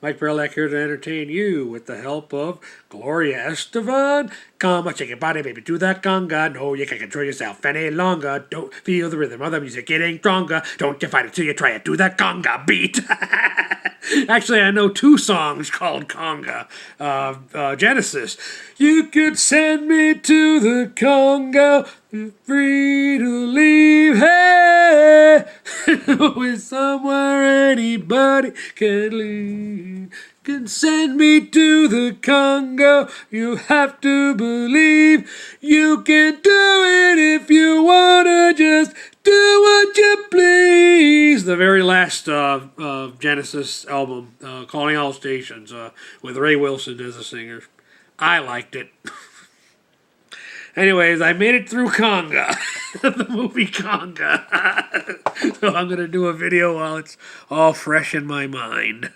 Mike Perlack here to entertain you with the help of Gloria Estefan. Come on, shake your body, baby, do that conga. No, you can't control yourself any longer. Don't feel the rhythm of the music getting stronger. Don't you fight it till you try it. Do that conga beat. Actually, I know 2 songs called Conga. Genesis. You could send me to the Congo, free to leave, hey, with somewhere anybody can leave. Can send me to the Congo, you have to believe you can do it if you wanna, just do what you please. The very last Genesis album, Calling All Stations, with Ray Wilson as a singer. I liked it. Anyways, I made it through Conga, the movie Conga. So I'm going to do a video while it's all fresh in my mind.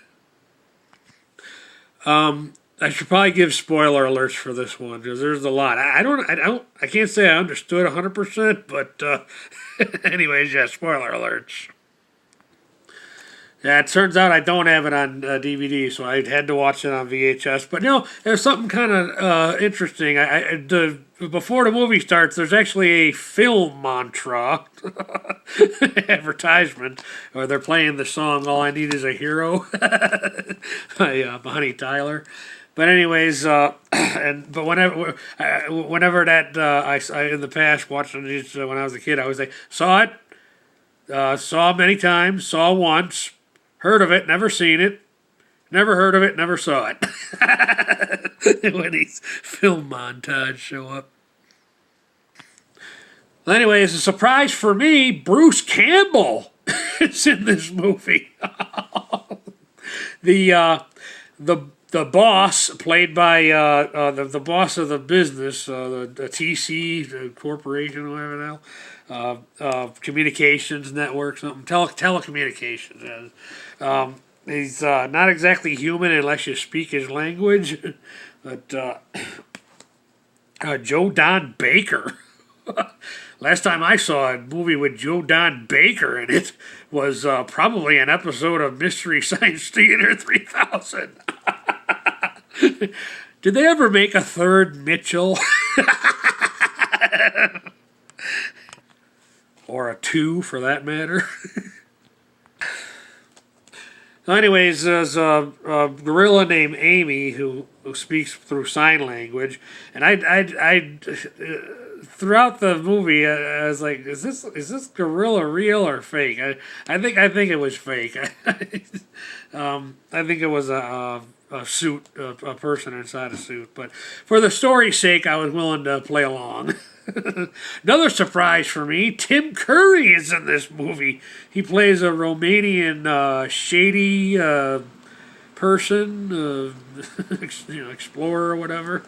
I should probably give spoiler alerts for this one because there's a lot. I can't say I understood 100%, but anyways, yeah, spoiler alerts. Yeah, it turns out I don't have it on DVD, so I had to watch it on VHS. But there's something kind of interesting. Before the movie starts, there's actually a film mantra advertisement where they're playing the song "All I Need Is a Hero" by Bonnie Tyler. But anyways, whenever that I in the past watching these when I was a kid, I was like saw many times, saw once. Heard of it, never seen it, never heard of it, never saw it. When these film montages show up. Well, anyways, a surprise for me, Bruce Campbell is in this movie. The boss, played by the boss of the business, the TC, the corporation, whatever the hell, communications network, something, telecommunications. He's not exactly human unless you speak his language, but Joe Don Baker. Last time I saw a movie with Joe Don Baker in it was probably an episode of Mystery Science Theater 3000. Did they ever make a third Mitchell? Or a 2 for that matter? Anyways, there's a gorilla named Amy who speaks through sign language, and I throughout the movie I was like, is this gorilla real or fake? I think it was fake. I think it was a suit, a person inside a suit. But for the story's sake, I was willing to play along. Another surprise for me, Tim Curry is in this movie. He plays a Romanian shady person, explorer or whatever.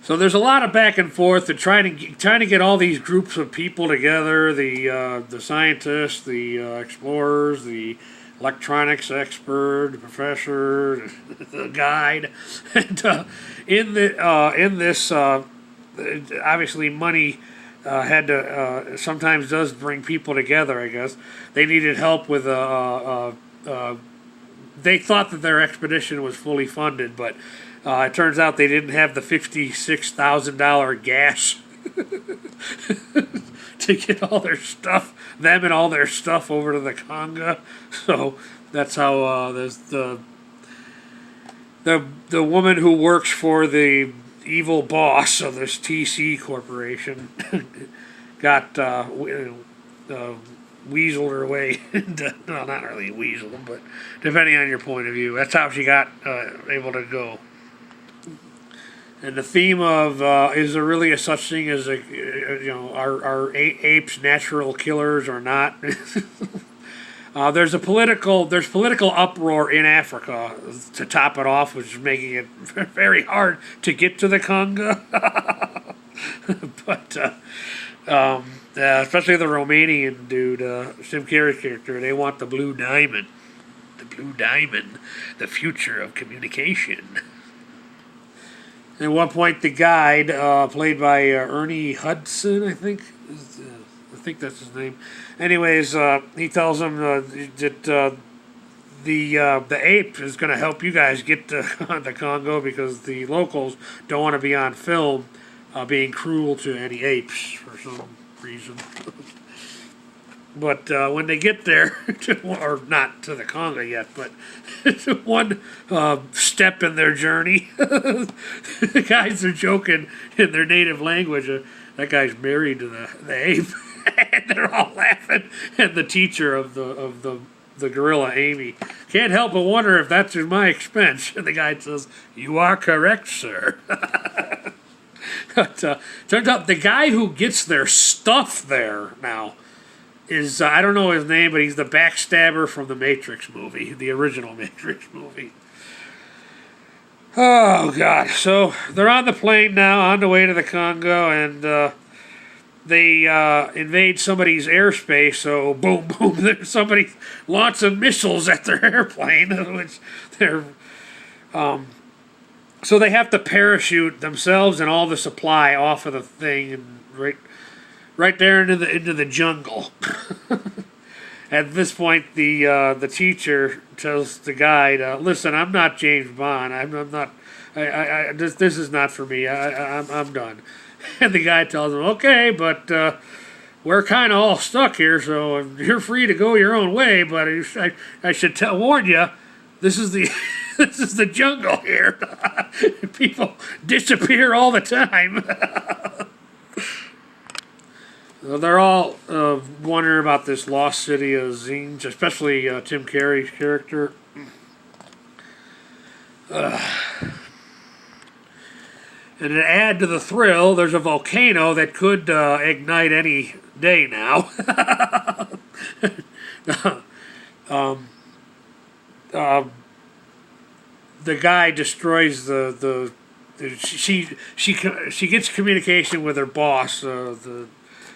So there's a lot of back and forth and trying to get all these groups of people together, the scientists, the explorers, the electronics expert, the professor, the guide, and in this, obviously money had to sometimes does bring people together. I guess they needed help with they thought that their expedition was fully funded, but it turns out they didn't have the $56,000 gas to get all their stuff, them and all their stuff over to the Conga. So that's how the woman who works for the evil boss of this TC corporation got weaseled her way into, well, not really weaseled, but depending on your point of view, that's how she got able to go. And the theme of is there really a such thing as are apes natural killers or not? There's political uproar in Africa to top it off, which is making it very hard to get to the Conga. But especially the Romanian dude, Tim Carey's character, they want the blue diamond, the future of communication. At one point, the guide, played by Ernie Hudson, I think that's his name. Anyways, he tells him that the ape is going to help you guys get to the Congo because the locals don't want to be on film being cruel to any apes for some reason. But when they get there, or not to the Congo yet, but one step in their journey, the guys are joking in their native language. That guy's married to the ape, and they're all laughing. And the teacher of the gorilla, Amy, can't help but wonder if that's at my expense. And the guy says, "You are correct, sir." But turns out the guy who gets their stuff there now is, I don't know his name, but he's the backstabber from the Matrix movie, the original Matrix movie. Oh, God. So they're on the plane now, on the way to the Congo, and they invade somebody's airspace, so boom, boom, somebody launching missiles at their airplane, which they're... so they have to parachute themselves and all the supply off of the thing, and right there into the jungle. At this point, the teacher tells the guide, "Listen, I'm not James Bond. I'm not. This is not for me. I'm done." And the guy tells him, "Okay, but we're kind of all stuck here, so you're free to go your own way. But I should warn you, this is the." This is the jungle here. People disappear all the time. They're all wondering about this lost city of Zinj, especially Tim Curry's character. And to add to the thrill, there's a volcano that could ignite any day now. The guy destroys she gets communication with her boss, the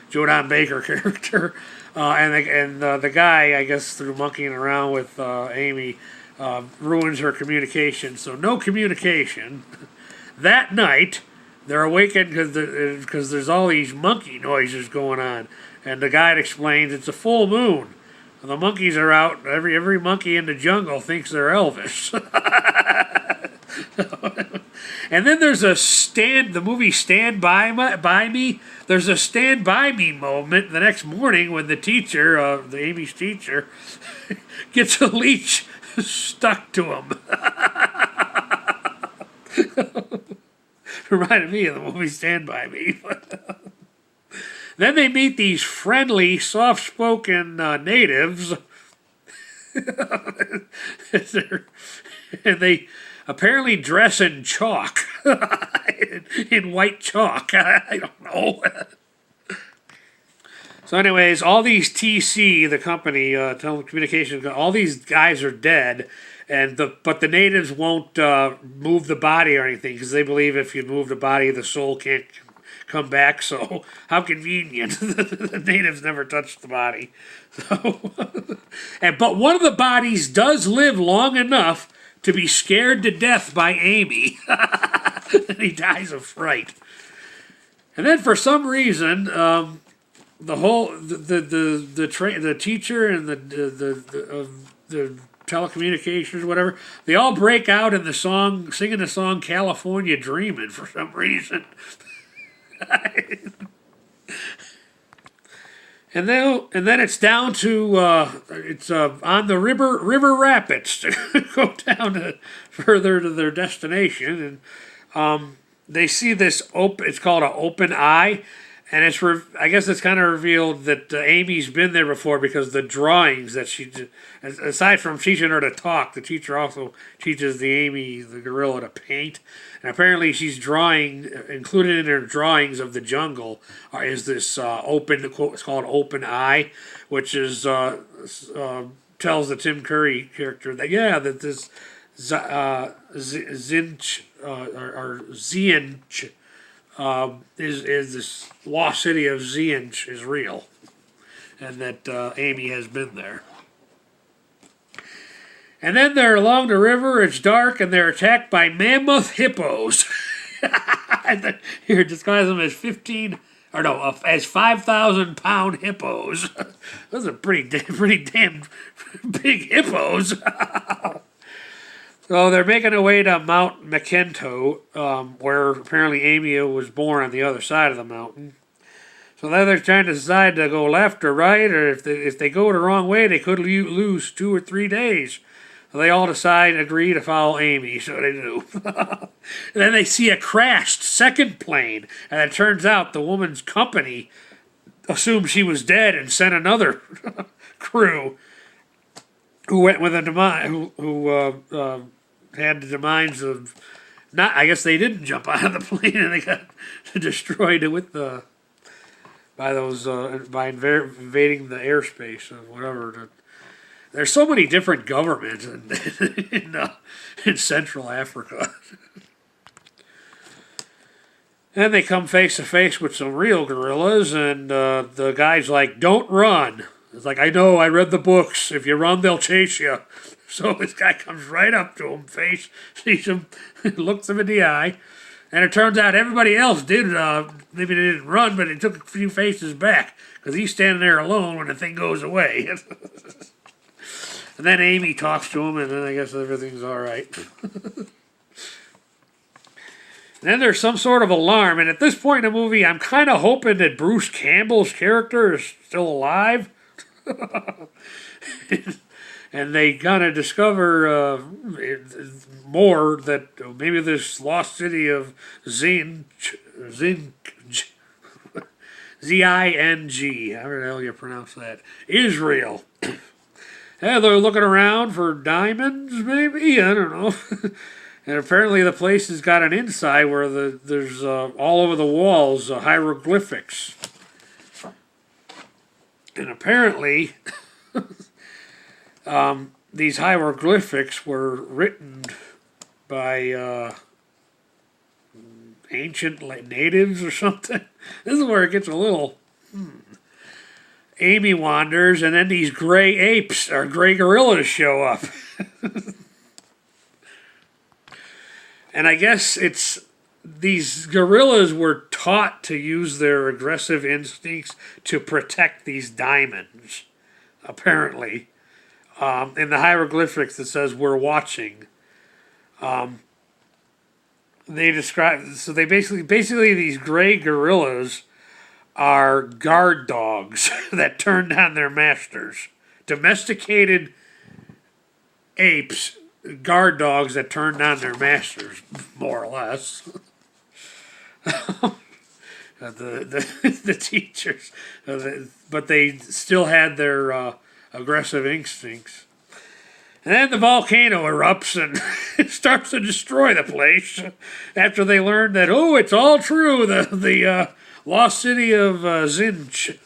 Jodan Baker character, and the guy, I guess through monkeying around with Amy, ruins her communication. So no communication. That night, they're awakened because there's all these monkey noises going on, and the guide explains it's a full moon. The monkeys are out. Every monkey in the jungle thinks they're Elvis. And then there's the movie Stand By Me. There's a Stand By Me moment the next morning when the teacher, the Amy's teacher, gets a leech stuck to him. Reminded me of the movie Stand By Me. Then they meet these friendly, soft-spoken natives. And they apparently dress in chalk. in white chalk. I don't know. So anyways, all these TC, the company, telecommunications, all these guys are dead. But the natives won't move the body or anything because they believe if you move the body, the soul can't come back. So how convenient. The natives never touched the body. So, but one of the bodies does live long enough to be scared to death by Amy. And he dies of fright. And then for some reason, the teacher and the telecommunications, whatever, they all break out in the song, singing the song California Dreamin' for some reason. And then it's down to it's on the river rapids to go down further to their destination, and they see this it's called an open eye, and I guess it's kind of revealed that Amy's been there before because the drawings that aside from teaching her to talk, the teacher also teaches the gorilla to paint. And apparently she's drawing, included in her drawings of the jungle, is this it's called Open Eye, which is tells the Tim Curry character that this Zinch or Zinch is this lost city of Zinch is real, and that Amy has been there. And then they're along the river, it's dark, and they're attacked by mammoth hippos. Here, disguise them as 15 or no, as 5,000-pound hippos. Those are pretty damn big hippos. So they're making their way to Mount McKinto, where apparently Amy was born on the other side of the mountain. So now they're trying to decide to go left or right, or if they go the wrong way, they could lose 2 or 3 days. So they all agree to follow Amy, so they do. And then they see a crashed second plane, and it turns out the woman's company assumed she was dead and sent another crew who went with a demise, who had the demise of not. I guess they didn't jump out of the plane, and they got destroyed with the. By those by invading the airspace or whatever. There's so many different governments in Central Africa, and they come face to face with some real guerrillas, and the guy's like, "Don't run." It's like, I know, I read the books. If you run, they'll chase you. So this guy comes right up to him, sees him, looks him in the eye. And it turns out everybody else did, maybe they didn't run, but it took a few faces back, because he's standing there alone when the thing goes away. And then Amy talks to him, and then I guess everything's all right. And then there's some sort of alarm, and at this point in the movie, I'm kind of hoping that Bruce Campbell's character is still alive. And they kind of discover more that maybe this lost city of Z-I-N-G, how the hell you pronounce that, Israel. Yeah, they're looking around for diamonds, maybe? I don't know. And apparently the place has got an inside where there's all over the walls hieroglyphics. And apparently... these hieroglyphics were written by ancient natives or something. This is where it gets a little... Amy wanders, and then these gray apes, or gray gorillas, show up. And I guess these gorillas were taught to use their aggressive instincts to protect these diamonds, apparently. In the hieroglyphics that says "we're watching," they describe. So they basically these gray gorillas are guard dogs that turn down their masters. Domesticated apes, guard dogs that turn down their masters, more or less. The teachers, but they still had their aggressive instincts. And then the volcano erupts and starts to destroy the place after they learn that, oh, it's all true, the lost city of Zinj.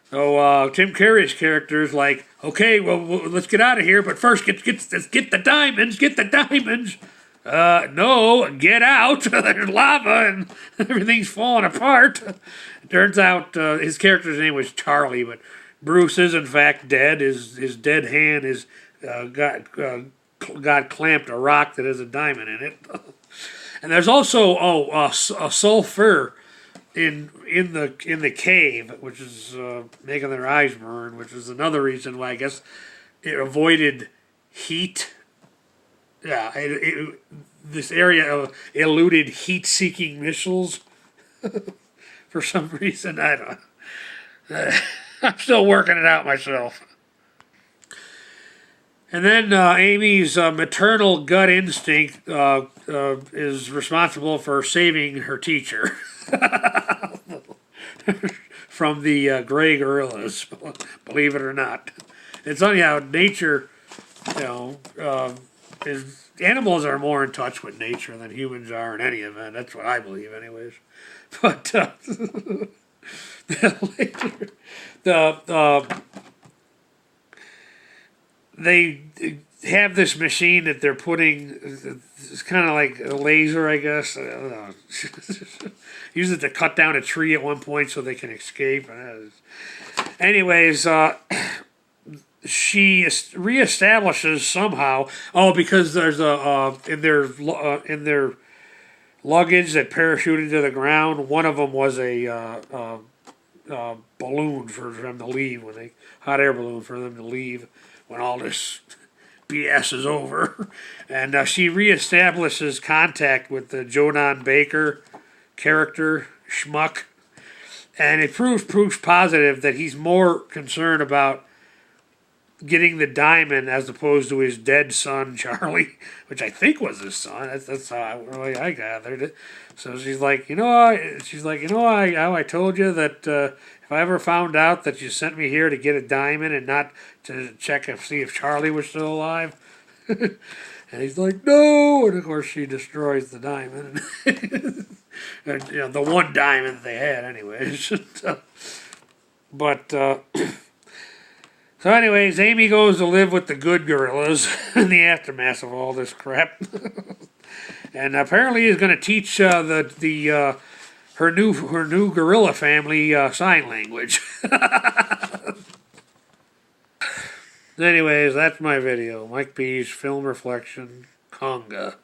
So Tim Curry's character is like, okay, well, let's get out of here, but first let's get the diamonds, no, get out. There's lava and everything's falling apart. It turns out his character's name was Charlie, but Bruce is in fact dead. His dead hand is got clamped a rock that has a diamond in it. And there's also a sulfur in the cave, which is making their eyes burn, which is another reason why I guess it avoided heat. Yeah, this area eluded heat-seeking missiles for some reason. I don't. I'm still working it out myself. And then Amy's maternal gut instinct is responsible for saving her teacher from the gray gorillas. Believe it or not, it's funny how nature, animals are more in touch with nature than humans are in any event. That's what I believe, anyways. But they have this machine that they're putting. It's kind of like a laser, I guess. I don't know. Use it to cut down a tree at one point so they can escape. Anyways, she reestablishes somehow. Oh, because there's in their luggage that parachuted to the ground. One of them was a balloon for them to leave hot air balloon for them to leave when all this BS is over. And she reestablishes contact with the Jonan Baker character, Schmuck. And it proves positive that he's more concerned about getting the diamond as opposed to his dead son, Charlie, which I think was his son. That's how I gathered it. So she's like, how I told you that if I ever found out that you sent me here to get a diamond and not to check and see if Charlie was still alive. And he's like, no. And of course she destroys the diamond. And, the one diamond they had anyways. But, so anyways, Amy goes to live with the good gorillas in the aftermath of all this crap. And apparently is going to teach her new gorilla family sign language. Anyways, that's my video. Mike B's Film Reflection, Conga.